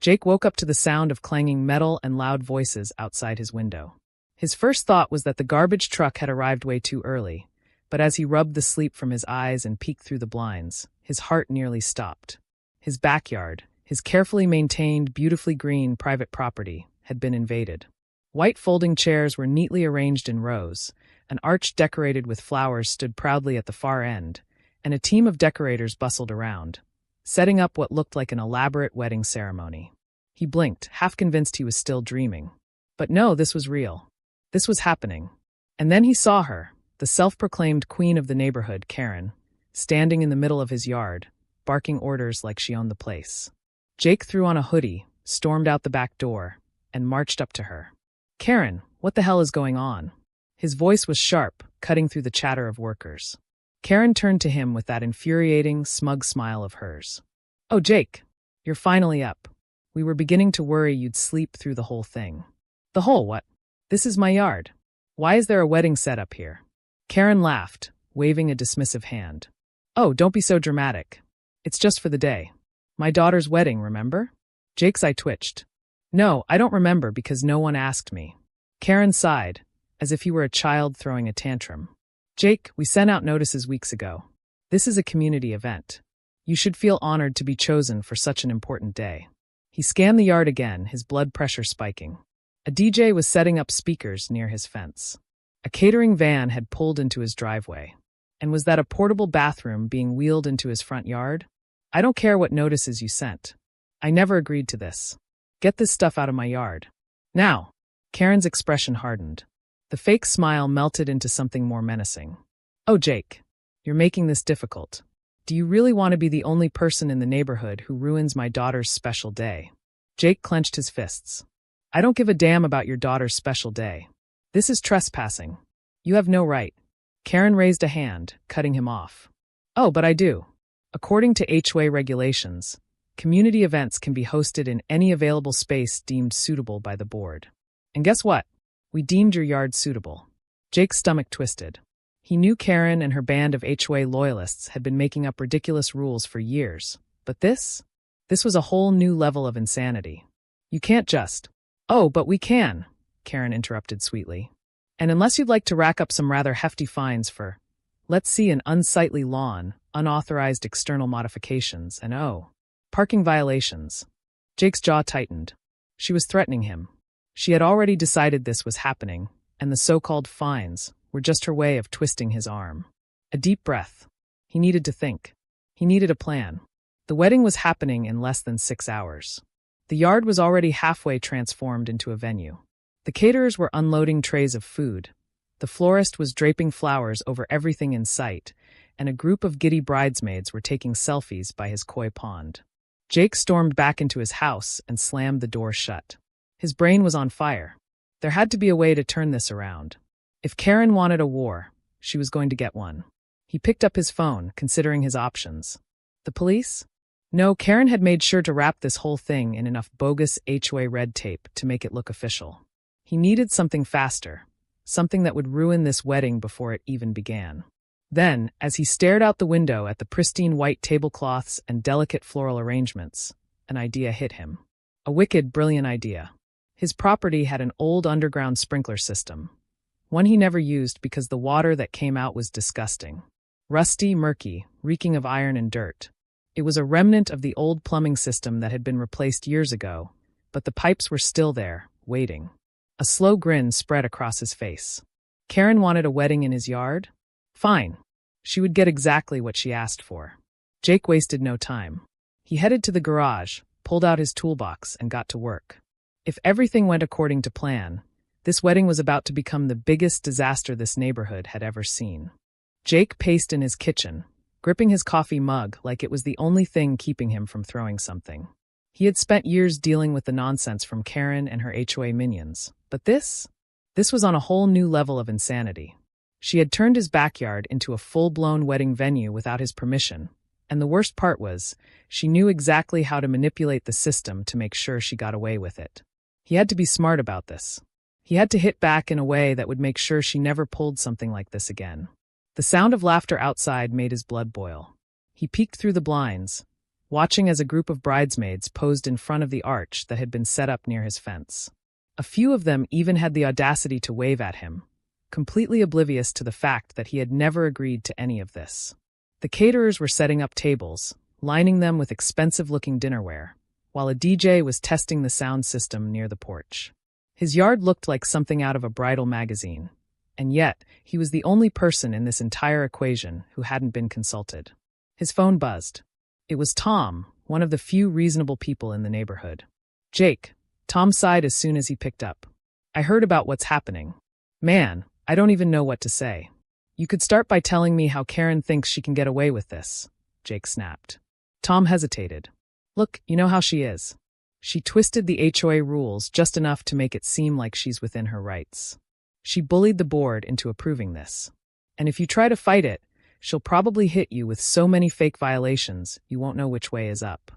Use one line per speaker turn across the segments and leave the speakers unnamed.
Jake woke up to the sound of clanging metal and loud voices outside his window. His first thought was that the garbage truck had arrived way too early, but as he rubbed the sleep from his eyes and peeked through the blinds, his heart nearly stopped. His backyard, his carefully maintained, beautifully green private property, had been invaded. White folding chairs were neatly arranged in rows, an arch decorated with flowers stood proudly at the far end, and a team of decorators bustled around, setting up what looked like an elaborate wedding ceremony. He blinked, half convinced he was still dreaming. But no, this was real. This was happening. And then he saw her, the self-proclaimed queen of the neighborhood, Karen, standing in the middle of his yard, barking orders like she owned the place. Jake threw on a hoodie, stormed out the back door, and marched up to her. "Karen, what the hell is going on?" His voice was sharp, cutting through the chatter of workers. Karen turned to him with that infuriating, smug smile of hers. "Oh, Jake, you're finally up. We were beginning to worry you'd sleep through the whole thing." "The whole what? This is my yard. Why is there a wedding set up here?" Karen laughed, waving a dismissive hand. "Oh, don't be so dramatic. It's just for the day. My daughter's wedding, remember?" Jake's eye twitched. "No, I don't remember because no one asked me." Karen sighed, as if he were a child throwing a tantrum. "Jake, we sent out notices weeks ago. This is a community event. You should feel honored to be chosen for such an important day." He scanned the yard again, his blood pressure spiking. A DJ was setting up speakers near his fence. A catering van had pulled into his driveway. And was that a portable bathroom being wheeled into his front yard? "I don't care what notices you sent. I never agreed to this. Get this stuff out of my yard. Now." Karen's expression hardened. The fake smile melted into something more menacing. "Oh, Jake, you're making this difficult. Do you really want to be the only person in the neighborhood who ruins my daughter's special day?" Jake clenched his fists. "I don't give a damn about your daughter's special day. This is trespassing. You have no right." Karen raised a hand, cutting him off. "Oh, but I do. According to HOA regulations, community events can be hosted in any available space deemed suitable by the board. And guess what? We deemed your yard suitable." Jake's stomach twisted. He knew Karen and her band of HOA loyalists had been making up ridiculous rules for years, but this was a whole new level of insanity. "You can't just—" "Oh, but we can," Karen interrupted sweetly. "And unless you'd like to rack up some rather hefty fines for, let's see, an unsightly lawn, unauthorized external modifications, and parking violations." Jake's jaw tightened. She was threatening him. She had already decided this was happening, and the so-called fines were just her way of twisting his arm. A deep breath. He needed to think. He needed a plan. The wedding was happening in less than 6 hours. The yard was already halfway transformed into a venue. The caterers were unloading trays of food. The florist was draping flowers over everything in sight, and a group of giddy bridesmaids were taking selfies by his koi pond. Jake stormed back into his house and slammed the door shut. His brain was on fire. There had to be a way to turn this around. If Karen wanted a war, she was going to get one. He picked up his phone, considering his options. The police? No, Karen had made sure to wrap this whole thing in enough bogus HOA red tape to make it look official. He needed something faster, something that would ruin this wedding before it even began. Then, as he stared out the window at the pristine white tablecloths and delicate floral arrangements, an idea hit him. A wicked, brilliant idea. His property had an old underground sprinkler system, one he never used because the water that came out was disgusting. Rusty, murky, reeking of iron and dirt. It was a remnant of the old plumbing system that had been replaced years ago, but the pipes were still there, waiting. A slow grin spread across his face. Karen wanted a wedding in his yard? Fine. She would get exactly what she asked for. Jake wasted no time. He headed to the garage, pulled out his toolbox, and got to work. If everything went according to plan, this wedding was about to become the biggest disaster this neighborhood had ever seen. Jake paced in his kitchen, gripping his coffee mug like it was the only thing keeping him from throwing something. He had spent years dealing with the nonsense from Karen and her HOA minions, but this was on a whole new level of insanity. She had turned his backyard into a full-blown wedding venue without his permission, and the worst part was, she knew exactly how to manipulate the system to make sure she got away with it. He had to be smart about this. He had to hit back in a way that would make sure she never pulled something like this again. The sound of laughter outside made his blood boil. He peeked through the blinds, watching as a group of bridesmaids posed in front of the arch that had been set up near his fence. A few of them even had the audacity to wave at him, completely oblivious to the fact that he had never agreed to any of this. The caterers were setting up tables, lining them with expensive-looking dinnerware, while a DJ was testing the sound system near the porch. His yard looked like something out of a bridal magazine, and yet he was the only person in this entire equation who hadn't been consulted. His phone buzzed. It was Tom, one of the few reasonable people in the neighborhood. "Jake," Tom sighed as soon as he picked up. "I heard about what's happening. Man, I don't even know what to say." "You could start by telling me how Karen thinks she can get away with this," Jake snapped. Tom hesitated. "Look, you know how she is. She twisted the HOA rules just enough to make it seem like she's within her rights. She bullied the board into approving this. And if you try to fight it, she'll probably hit you with so many fake violations you won't know which way is up."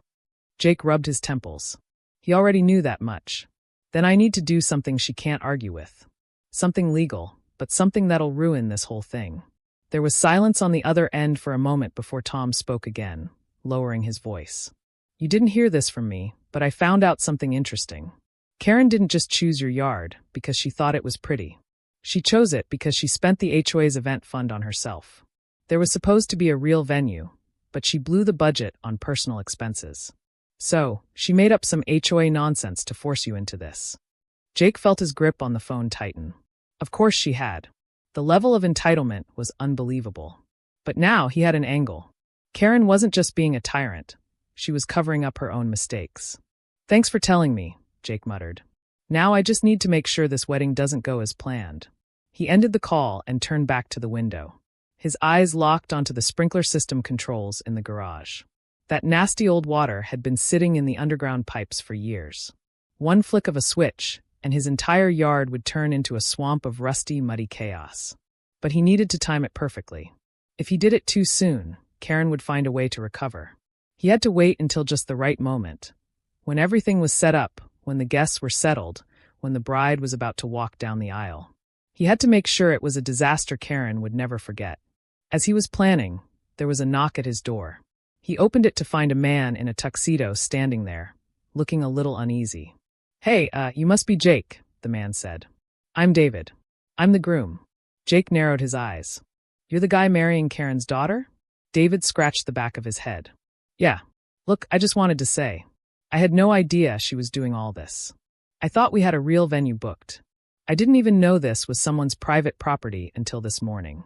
Jake rubbed his temples. He already knew that much. Then I need to do something she can't argue with. Something legal, but something that'll ruin this whole thing. There was silence on the other end for a moment before Tom spoke again, lowering his voice. "You didn't hear this from me, but I found out something interesting. Karen didn't just choose your yard because she thought it was pretty. She chose it because she spent the HOA's event fund on herself. There was supposed to be a real venue, but she blew the budget on personal expenses. So, she made up some HOA nonsense to force you into this." Jake felt his grip on the phone tighten. Of course she had. The level of entitlement was unbelievable. But now he had an angle. Karen wasn't just being a tyrant. She was covering up her own mistakes. "Thanks for telling me," Jake muttered. "Now I just need to make sure this wedding doesn't go as planned." He ended the call and turned back to the window. His eyes locked onto the sprinkler system controls in the garage. That nasty old water had been sitting in the underground pipes for years. One flick of a switch, and his entire yard would turn into a swamp of rusty, muddy chaos. But he needed to time it perfectly. If he did it too soon, Karen would find a way to recover. He had to wait until just the right moment. When everything was set up, when the guests were settled, when the bride was about to walk down the aisle. He had to make sure it was a disaster Karen would never forget. As he was planning, there was a knock at his door. He opened it to find a man in a tuxedo standing there, looking a little uneasy. "Hey, you must be Jake," the man said. "I'm David. I'm the groom." Jake narrowed his eyes. "You're the guy marrying Karen's daughter?" David scratched the back of his head. "Yeah. Look, I just wanted to say, I had no idea she was doing all this. I thought we had a real venue booked. I didn't even know this was someone's private property until this morning."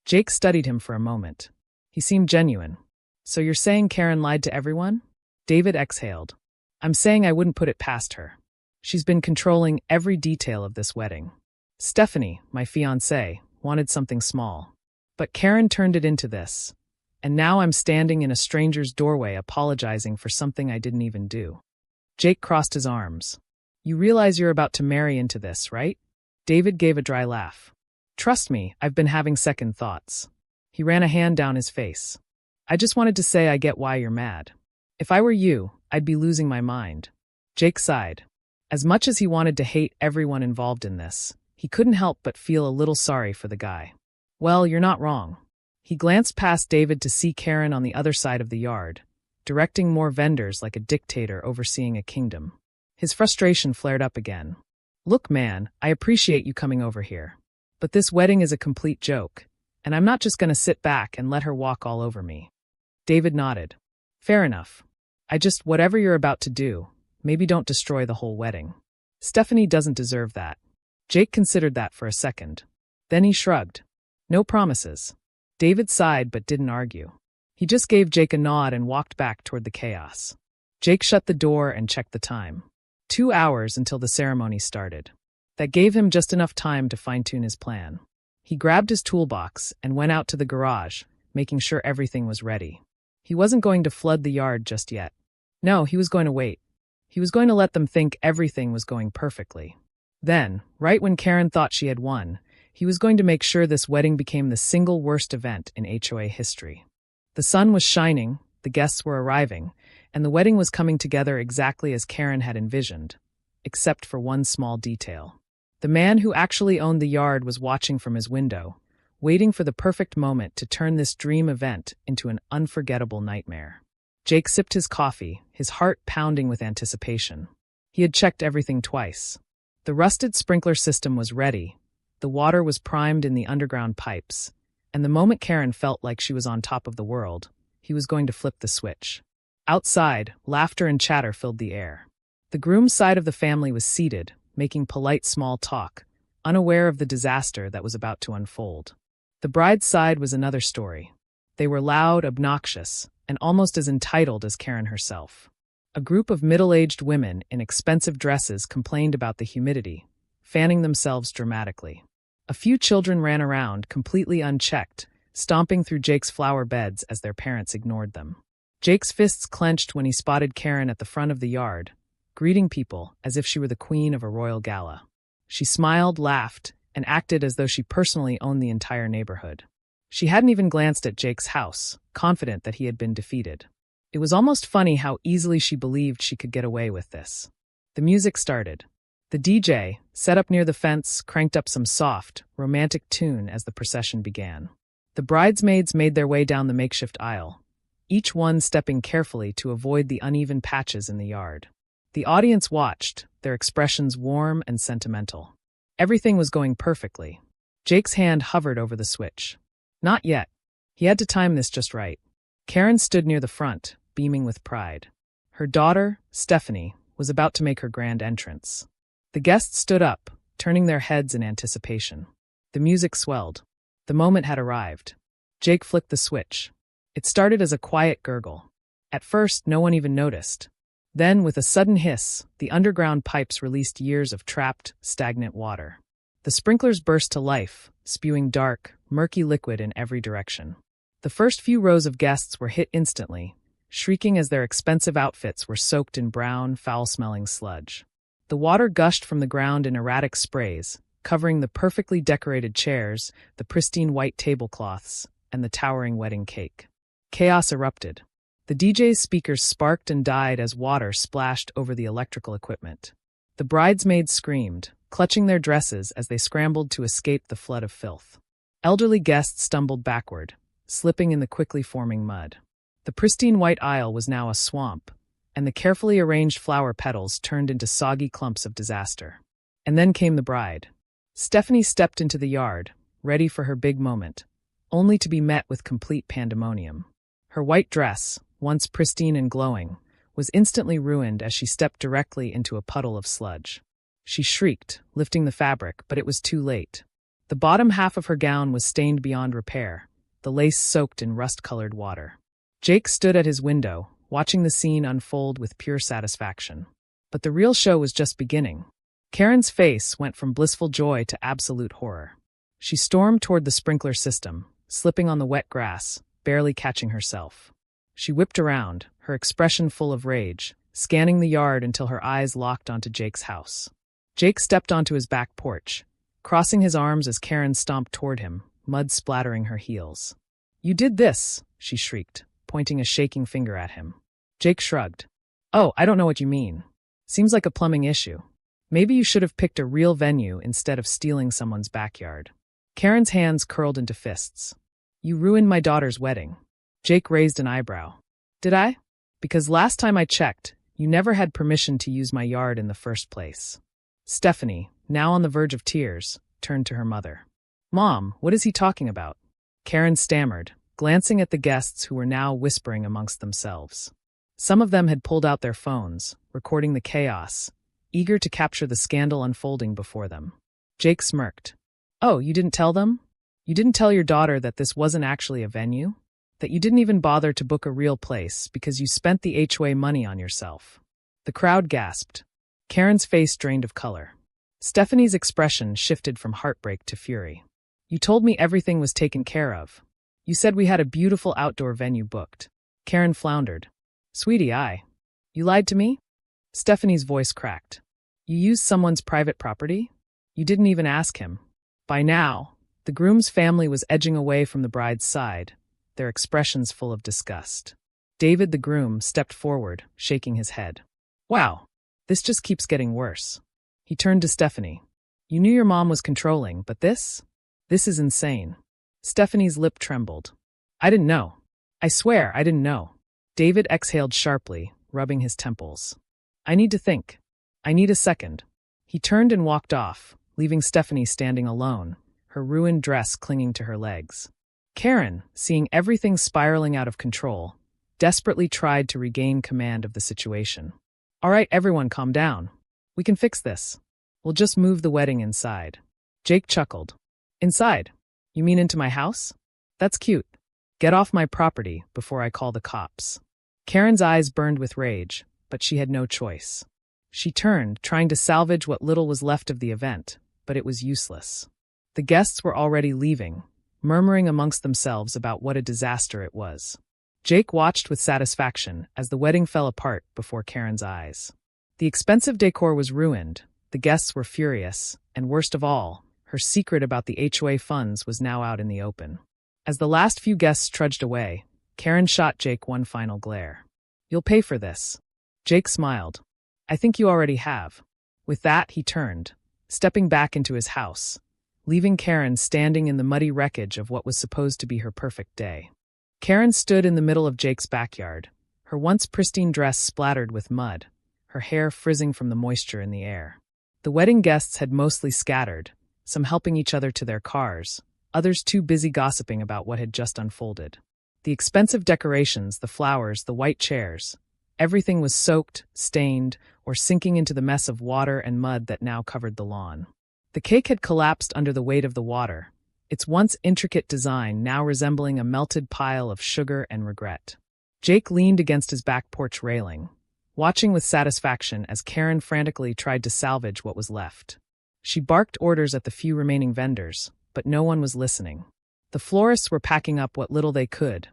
Jake studied him for a moment. He seemed genuine. "So you're saying Karen lied to everyone?" David exhaled. "I'm saying I wouldn't put it past her. She's been controlling every detail of this wedding. Stephanie, my fiancée, wanted something small. But Karen turned it into this. And now I'm standing in a stranger's doorway apologizing for something I didn't even do." Jake crossed his arms. "You realize you're about to marry into this, right?" David gave a dry laugh. "Trust me, I've been having second thoughts." He ran a hand down his face. "I just wanted to say I get why you're mad. If I were you, I'd be losing my mind." Jake sighed. As much as he wanted to hate everyone involved in this, he couldn't help but feel a little sorry for the guy. "Well, you're not wrong." He glanced past David to see Karen on the other side of the yard, directing more vendors like a dictator overseeing a kingdom. His frustration flared up again. "Look, man, I appreciate you coming over here. But this wedding is a complete joke, and I'm not just going to sit back and let her walk all over me." David nodded. "Fair enough. Whatever you're about to do, maybe don't destroy the whole wedding. Stephanie doesn't deserve that." Jake considered that for a second. Then he shrugged. "No promises." David sighed but didn't argue. He just gave Jake a nod and walked back toward the chaos. Jake shut the door and checked the time. 2 hours until the ceremony started. That gave him just enough time to fine-tune his plan. He grabbed his toolbox and went out to the garage, making sure everything was ready. He wasn't going to flood the yard just yet. No, he was going to wait. He was going to let them think everything was going perfectly. Then, right when Karen thought she had won, he was going to make sure this wedding became the single worst event in HOA history. The sun was shining, the guests were arriving, and the wedding was coming together exactly as Karen had envisioned, except for one small detail. The man who actually owned the yard was watching from his window, waiting for the perfect moment to turn this dream event into an unforgettable nightmare. Jake sipped his coffee, his heart pounding with anticipation. He had checked everything twice. The rusted sprinkler system was ready, the water was primed in the underground pipes, and the moment Karen felt like she was on top of the world, he was going to flip the switch. Outside, laughter and chatter filled the air. The groom's side of the family was seated, making polite small talk, unaware of the disaster that was about to unfold. The bride's side was another story. They were loud, obnoxious, and almost as entitled as Karen herself. A group of middle-aged women in expensive dresses complained about the humidity, fanning themselves dramatically. A few children ran around, completely unchecked, stomping through Jake's flower beds as their parents ignored them. Jake's fists clenched when he spotted Karen at the front of the yard, greeting people as if she were the queen of a royal gala. She smiled, laughed, and acted as though she personally owned the entire neighborhood. She hadn't even glanced at Jake's house, confident that he had been defeated. It was almost funny how easily she believed she could get away with this. The music started. The DJ, set up near the fence, cranked up some soft, romantic tune as the procession began. The bridesmaids made their way down the makeshift aisle, each one stepping carefully to avoid the uneven patches in the yard. The audience watched, their expressions warm and sentimental. Everything was going perfectly. Jake's hand hovered over the switch. Not yet. He had to time this just right. Karen stood near the front, beaming with pride. Her daughter, Stephanie, was about to make her grand entrance. The guests stood up, turning their heads in anticipation. The music swelled. The moment had arrived. Jake flicked the switch. It started as a quiet gurgle. At first, no one even noticed. Then, with a sudden hiss, the underground pipes released years of trapped, stagnant water. The sprinklers burst to life, spewing dark, murky liquid in every direction. The first few rows of guests were hit instantly, shrieking as their expensive outfits were soaked in brown, foul-smelling sludge. The water gushed from the ground in erratic sprays, covering the perfectly decorated chairs, the pristine white tablecloths, and the towering wedding cake. Chaos erupted. The DJ's speakers sparked and died as water splashed over the electrical equipment. The bridesmaids screamed, clutching their dresses as they scrambled to escape the flood of filth. Elderly guests stumbled backward, slipping in the quickly forming mud. The pristine white aisle was now a swamp, and the carefully arranged flower petals turned into soggy clumps of disaster. And then came the bride. Stephanie stepped into the yard, ready for her big moment, only to be met with complete pandemonium. Her white dress, once pristine and glowing, was instantly ruined as she stepped directly into a puddle of sludge. She shrieked, lifting the fabric, but it was too late. The bottom half of her gown was stained beyond repair, the lace soaked in rust-colored water. Jake stood at his window, watching the scene unfold with pure satisfaction. But the real show was just beginning. Karen's face went from blissful joy to absolute horror. She stormed toward the sprinkler system, slipping on the wet grass, barely catching herself. She whipped around, her expression full of rage, scanning the yard until her eyes locked onto Jake's house. Jake stepped onto his back porch, crossing his arms as Karen stomped toward him, mud splattering her heels. "You did this," she shrieked, pointing a shaking finger at him. Jake shrugged. "Oh, I don't know what you mean. Seems like a plumbing issue. Maybe you should have picked a real venue instead of stealing someone's backyard." Karen's hands curled into fists. "You ruined my daughter's wedding." Jake raised an eyebrow. "Did I? Because last time I checked, you never had permission to use my yard in the first place." Stephanie, now on the verge of tears, turned to her mother. "Mom, what is he talking about?" Karen stammered, glancing at the guests who were now whispering amongst themselves. Some of them had pulled out their phones, recording the chaos, eager to capture the scandal unfolding before them. Jake smirked. "Oh, you didn't tell them? You didn't tell your daughter that this wasn't actually a venue? That you didn't even bother to book a real place because you spent the HOA money on yourself?" The crowd gasped. Karen's face drained of color. Stephanie's expression shifted from heartbreak to fury. "You told me everything was taken care of. You said we had a beautiful outdoor venue booked." Karen floundered. "Sweetie, you lied to me?" Stephanie's voice cracked. "You used someone's private property? You didn't even ask him." By now, the groom's family was edging away from the bride's side, their expressions full of disgust. David, the groom, stepped forward, shaking his head. "Wow, this just keeps getting worse." He turned to Stephanie. "You knew your mom was controlling, but this? This is insane." Stephanie's lip trembled. "I didn't know. I swear I didn't know." David exhaled sharply, rubbing his temples. I need to think. I need a second. He turned and walked off, leaving Stephanie standing alone, her ruined dress clinging to her legs. Karen, seeing everything spiraling out of control, desperately tried to regain command of the situation. All right, everyone, calm down. We can fix this. We'll just move the wedding inside. Jake chuckled. Inside? You mean into my house? That's cute. Get off my property before I call the cops. Karen's eyes burned with rage, but she had no choice. She turned, trying to salvage what little was left of the event, but it was useless. The guests were already leaving, murmuring amongst themselves about what a disaster it was. Jake watched with satisfaction as the wedding fell apart before Karen's eyes. The expensive decor was ruined, the guests were furious, and worst of all, her secret about the HOA funds was now out in the open. As the last few guests trudged away, Karen shot Jake one final glare. You'll pay for this. Jake smiled. I think you already have. With that, he turned, stepping back into his house, leaving Karen standing in the muddy wreckage of what was supposed to be her perfect day. Karen stood in the middle of Jake's backyard, her once pristine dress splattered with mud, her hair frizzing from the moisture in the air. The wedding guests had mostly scattered, some helping each other to their cars, others too busy gossiping about what had just unfolded. The expensive decorations, the flowers, the white chairs, everything was soaked, stained, or sinking into the mess of water and mud that now covered the lawn. The cake had collapsed under the weight of the water, its once intricate design now resembling a melted pile of sugar and regret. Jake leaned against his back porch railing, watching with satisfaction as Karen frantically tried to salvage what was left. She barked orders at the few remaining vendors, but no one was listening. The florists were packing up what little they could.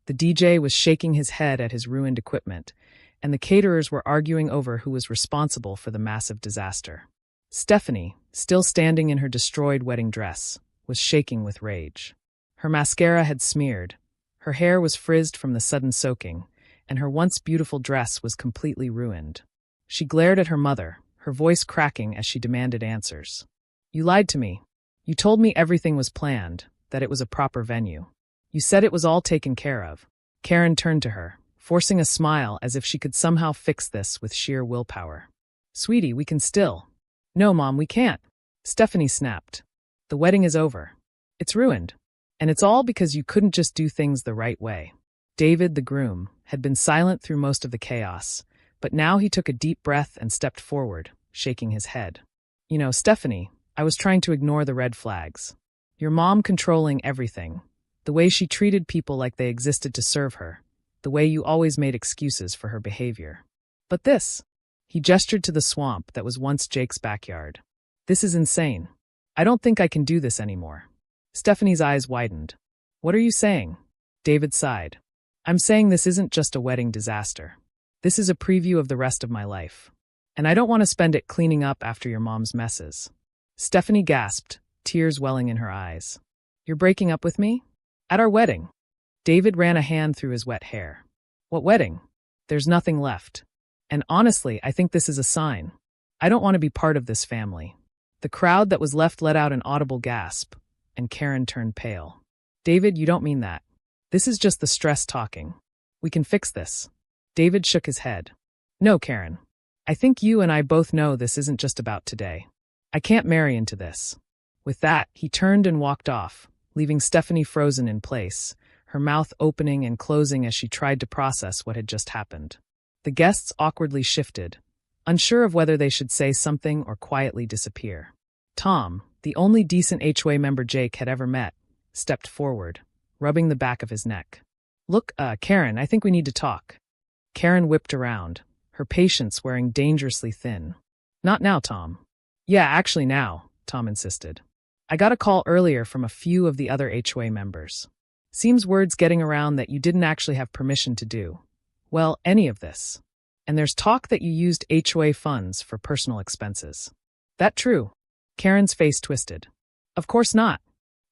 The DJ was shaking his head at his ruined equipment, and the caterers were arguing over who was responsible for the massive disaster. Stephanie, still standing in her destroyed wedding dress, was shaking with rage. Her mascara had smeared, her hair was frizzed from the sudden soaking, and her once beautiful dress was completely ruined. She glared at her mother, her voice cracking as she demanded answers. You lied to me. You told me everything was planned, that it was a proper venue. You said it was all taken care of. Karen turned to her, forcing a smile as if she could somehow fix this with sheer willpower. Sweetie, we can still. No, Mom, we can't. Stephanie snapped. The wedding is over. It's ruined. And it's all because you couldn't just do things the right way. David, the groom, had been silent through most of the chaos, but now he took a deep breath and stepped forward, shaking his head. You know, Stephanie, I was trying to ignore the red flags. Your mom controlling everything. The way she treated people like they existed to serve her. The way you always made excuses for her behavior. But this. He gestured to the swamp that was once Jake's backyard. This is insane. I don't think I can do this anymore. Stephanie's eyes widened. What are you saying? David sighed. I'm saying this isn't just a wedding disaster. This is a preview of the rest of my life. And I don't want to spend it cleaning up after your mom's messes. Stephanie gasped, tears welling in her eyes. You're breaking up with me? At our wedding. David ran a hand through his wet hair. What wedding? There's nothing left. And honestly, I think this is a sign. I don't want to be part of this family. The crowd that was left let out an audible gasp, and Karen turned pale. David, you don't mean that. This is just the stress talking. We can fix this. David shook his head. No, Karen. I think you and I both know this isn't just about today. I can't marry into this. With that, he turned and walked off, leaving Stephanie frozen in place, her mouth opening and closing as she tried to process what had just happened. The guests awkwardly shifted, unsure of whether they should say something or quietly disappear. Tom, the only decent HOA member Jake had ever met, stepped forward, rubbing the back of his neck. Look, Karen, I think we need to talk. Karen whipped around, her patience wearing dangerously thin. Not now, Tom. Yeah, actually now, Tom insisted. I got a call earlier from a few of the other HOA members. Seems word's getting around that you didn't actually have permission to do, well, any of this. And there's talk that you used HOA funds for personal expenses. That true? Karen's face twisted. Of course not.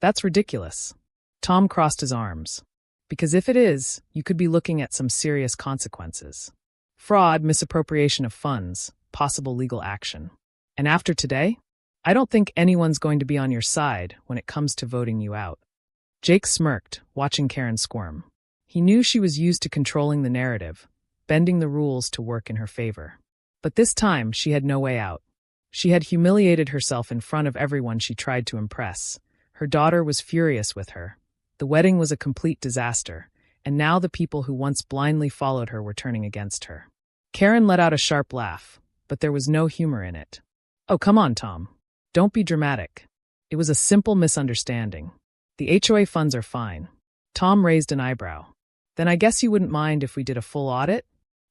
That's ridiculous. Tom crossed his arms. Because if it is, you could be looking at some serious consequences. Fraud, misappropriation of funds, possible legal action. And after today, I don't think anyone's going to be on your side when it comes to voting you out. Jake smirked, watching Karen squirm. He knew she was used to controlling the narrative, bending the rules to work in her favor. But this time, she had no way out. She had humiliated herself in front of everyone she tried to impress. Her daughter was furious with her. The wedding was a complete disaster, and now the people who once blindly followed her were turning against her. Karen let out a sharp laugh, but there was no humor in it. "Oh, come on, Tom. Don't be dramatic. It was a simple misunderstanding. The HOA funds are fine." Tom raised an eyebrow. "Then I guess you wouldn't mind if we did a full audit?"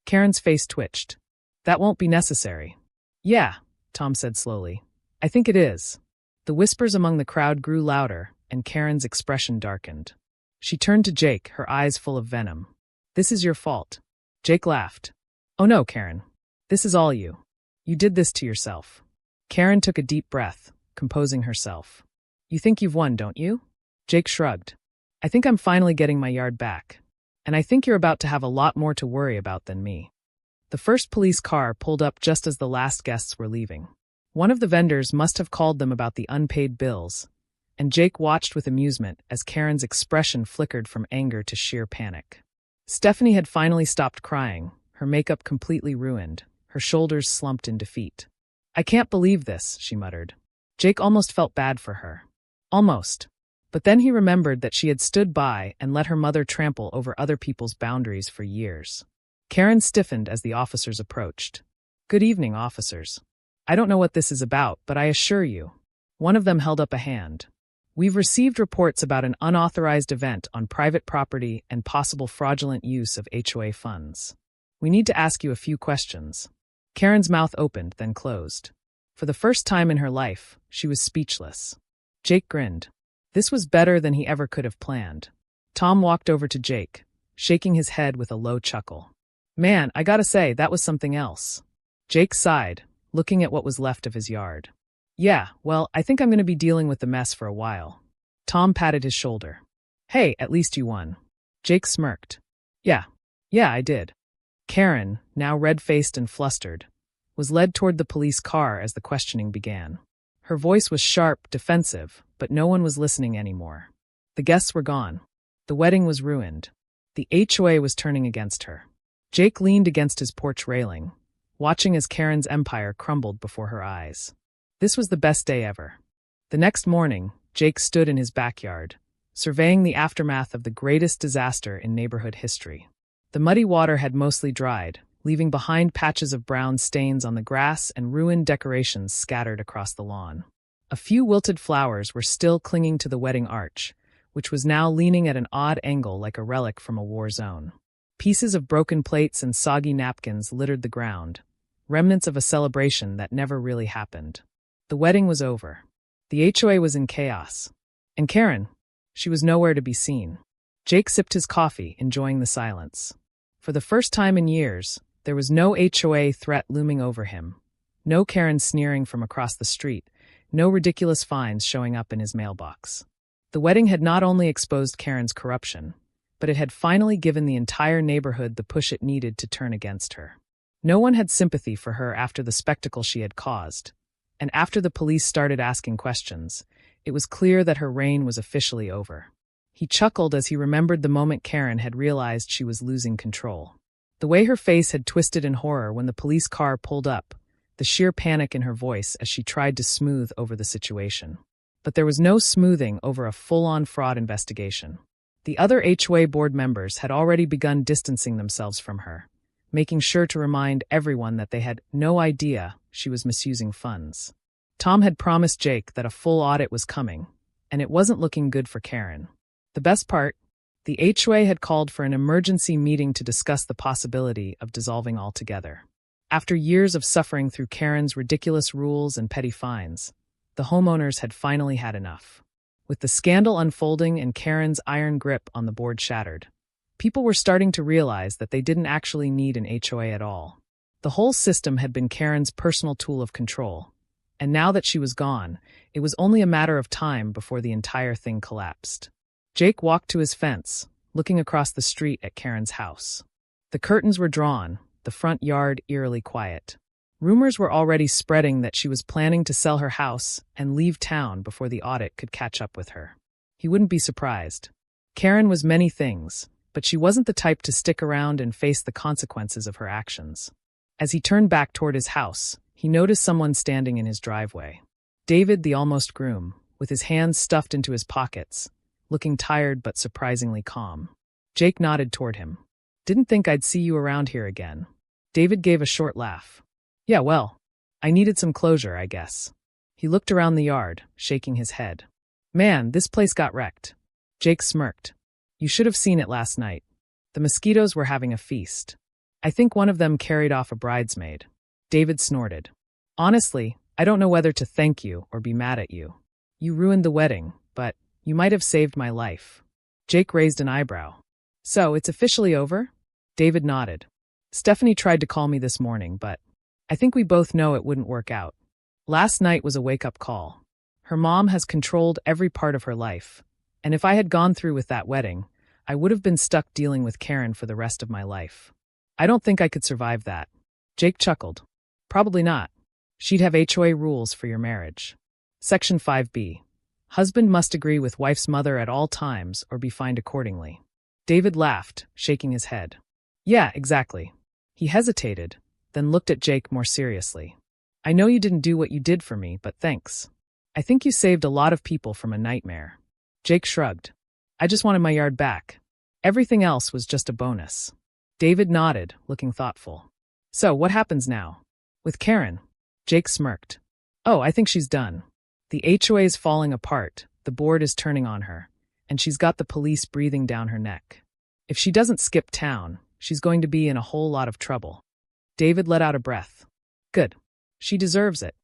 Karen's face twitched. "That won't be necessary." "Yeah," Tom said slowly. "I think it is." The whispers among the crowd grew louder, and Karen's expression darkened. She turned to Jake, her eyes full of venom. "This is your fault." Jake laughed. "Oh no, Karen. This is all you. You did this to yourself." Karen took a deep breath, composing herself. "You think you've won, don't you?" Jake shrugged. "I think I'm finally getting my yard back. And I think you're about to have a lot more to worry about than me." The first police car pulled up just as the last guests were leaving. One of the vendors must have called them about the unpaid bills, and Jake watched with amusement as Karen's expression flickered from anger to sheer panic. Stephanie had finally stopped crying, her makeup completely ruined, her shoulders slumped in defeat. "I can't believe this," she muttered. Jake almost felt bad for her. Almost. But then he remembered that she had stood by and let her mother trample over other people's boundaries for years. Karen stiffened as the officers approached. "Good evening, officers. I don't know what this is about, but I assure you." One of them held up a hand. "We've received reports about an unauthorized event on private property and possible fraudulent use of HOA funds. We need to ask you a few questions." Karen's mouth opened, then closed. For the first time in her life, she was speechless. Jake grinned. This was better than he ever could have planned. Tom walked over to Jake, shaking his head with a low chuckle. "Man, I gotta say, that was something else." Jake sighed, looking at what was left of his yard. "Yeah, well, I think I'm going to be dealing with the mess for a while." Tom patted his shoulder. "Hey, at least you won." Jake smirked. Yeah, I did." Karen, now red-faced and flustered, was led toward the police car as the questioning began. Her voice was sharp, defensive, but no one was listening anymore. The guests were gone. The wedding was ruined. The HOA was turning against her. Jake leaned against his porch railing, watching as Karen's empire crumbled before her eyes. This was the best day ever. The next morning, Jake stood in his backyard, surveying the aftermath of the greatest disaster in neighborhood history. The muddy water had mostly dried, leaving behind patches of brown stains on the grass and ruined decorations scattered across the lawn. A few wilted flowers were still clinging to the wedding arch, which was now leaning at an odd angle like a relic from a war zone. Pieces of broken plates and soggy napkins littered the ground, remnants of a celebration that never really happened. The wedding was over. The HOA was in chaos. And Karen, she was nowhere to be seen. Jake sipped his coffee, enjoying the silence. For the first time in years, there was no HOA threat looming over him. No Karen sneering from across the street. No ridiculous fines showing up in his mailbox. The wedding had not only exposed Karen's corruption, but it had finally given the entire neighborhood the push it needed to turn against her. No one had sympathy for her after the spectacle she had caused. And after the police started asking questions, it was clear that her reign was officially over. He chuckled as he remembered the moment Karen had realized she was losing control. The way her face had twisted in horror when the police car pulled up, the sheer panic in her voice as she tried to smooth over the situation. But there was no smoothing over a full-on fraud investigation. The other HOA board members had already begun distancing themselves from her, making sure to remind everyone that they had no idea she was misusing funds. Tom had promised Jake that a full audit was coming, and it wasn't looking good for Karen. The best part, the HOA had called for an emergency meeting to discuss the possibility of dissolving altogether. After years of suffering through Karen's ridiculous rules and petty fines, the homeowners had finally had enough. With the scandal unfolding and Karen's iron grip on the board shattered, people were starting to realize that they didn't actually need an HOA at all. The whole system had been Karen's personal tool of control, and now that she was gone, it was only a matter of time before the entire thing collapsed. Jake walked to his fence, looking across the street at Karen's house. The curtains were drawn, the front yard eerily quiet. Rumors were already spreading that she was planning to sell her house and leave town before the audit could catch up with her. He wouldn't be surprised. Karen was many things, but she wasn't the type to stick around and face the consequences of her actions. As he turned back toward his house, he noticed someone standing in his driveway. David, the almost groom, with his hands stuffed into his pockets, looking tired but surprisingly calm. Jake nodded toward him. "Didn't think I'd see you around here again." David gave a short laugh. "Yeah, well, I needed some closure, I guess." He looked around the yard, shaking his head. "Man, this place got wrecked." Jake smirked. "You should have seen it last night. The mosquitoes were having a feast. I think one of them carried off a bridesmaid." David snorted. "Honestly, I don't know whether to thank you or be mad at you. You ruined the wedding, but you might have saved my life." Jake raised an eyebrow. "So, it's officially over?" David nodded. "Stephanie tried to call me this morning, but I think we both know it wouldn't work out. Last night was a wake-up call. Her mom has controlled every part of her life, and if I had gone through with that wedding, I would have been stuck dealing with Karen for the rest of my life. I don't think I could survive that." Jake chuckled. "Probably not. She'd have HOA rules for your marriage. Section 5B. Husband must agree with wife's mother at all times or be fined accordingly." David laughed, shaking his head. "Yeah, exactly." He hesitated, then looked at Jake more seriously. "I know you didn't do what you did for me, but thanks. I think you saved a lot of people from a nightmare." Jake shrugged. "I just wanted my yard back. Everything else was just a bonus." David nodded, looking thoughtful. "So, what happens now?" "With Karen?" Jake smirked. "Oh, I think she's done. The HOA is falling apart, the board is turning on her, and she's got the police breathing down her neck. If she doesn't skip town, she's going to be in a whole lot of trouble." David let out a breath. "Good. She deserves it."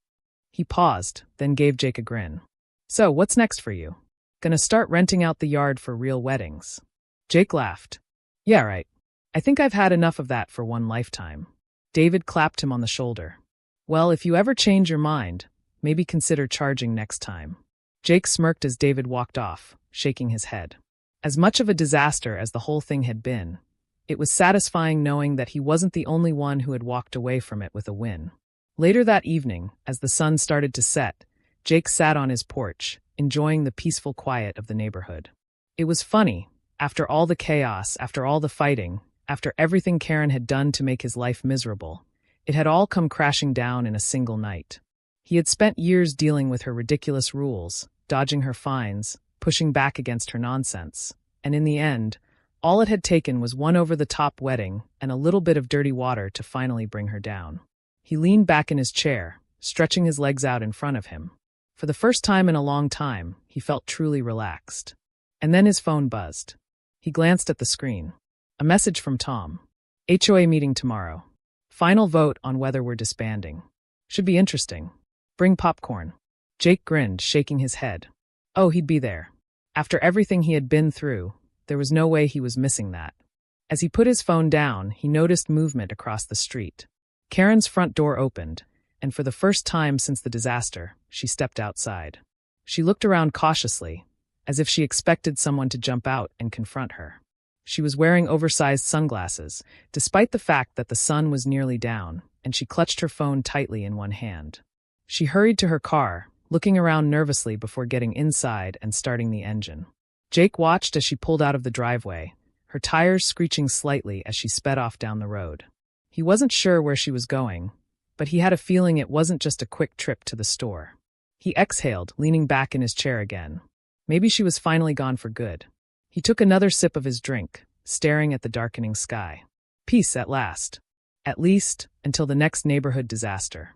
He paused, then gave Jake a grin. "So, what's next for you? Gonna start renting out the yard for real weddings?" Jake laughed. "Yeah, right. I think I've had enough of that for one lifetime." David clapped him on the shoulder. "Well, if you ever change your mind, maybe consider charging next time." Jake smirked as David walked off, shaking his head. As much of a disaster as the whole thing had been, it was satisfying knowing that he wasn't the only one who had walked away from it with a win. Later that evening, as the sun started to set, Jake sat on his porch, enjoying the peaceful quiet of the neighborhood. It was funny. After all the chaos, after all the fighting, after everything Karen had done to make his life miserable, it had all come crashing down in a single night. He had spent years dealing with her ridiculous rules, dodging her fines, pushing back against her nonsense, and in the end, all it had taken was one over-the-top wedding and a little bit of dirty water to finally bring her down. He leaned back in his chair, stretching his legs out in front of him. For the first time in a long time, he felt truly relaxed. And then his phone buzzed. He glanced at the screen. A message from Tom. "HOA meeting tomorrow. Final vote on whether we're disbanding. Should be interesting. Bring popcorn." Jake grinned, shaking his head. Oh, he'd be there. After everything he had been through, there was no way he was missing that. As he put his phone down, he noticed movement across the street. Karen's front door opened, and for the first time since the disaster, she stepped outside. She looked around cautiously, as if she expected someone to jump out and confront her. She was wearing oversized sunglasses, despite the fact that the sun was nearly down, and she clutched her phone tightly in one hand. She hurried to her car, looking around nervously before getting inside and starting the engine. Jake watched as she pulled out of the driveway, her tires screeching slightly as she sped off down the road. He wasn't sure where she was going, but he had a feeling it wasn't just a quick trip to the store. He exhaled, leaning back in his chair again. Maybe she was finally gone for good. He took another sip of his drink, staring at the darkening sky. Peace at last. At least, until the next neighborhood disaster.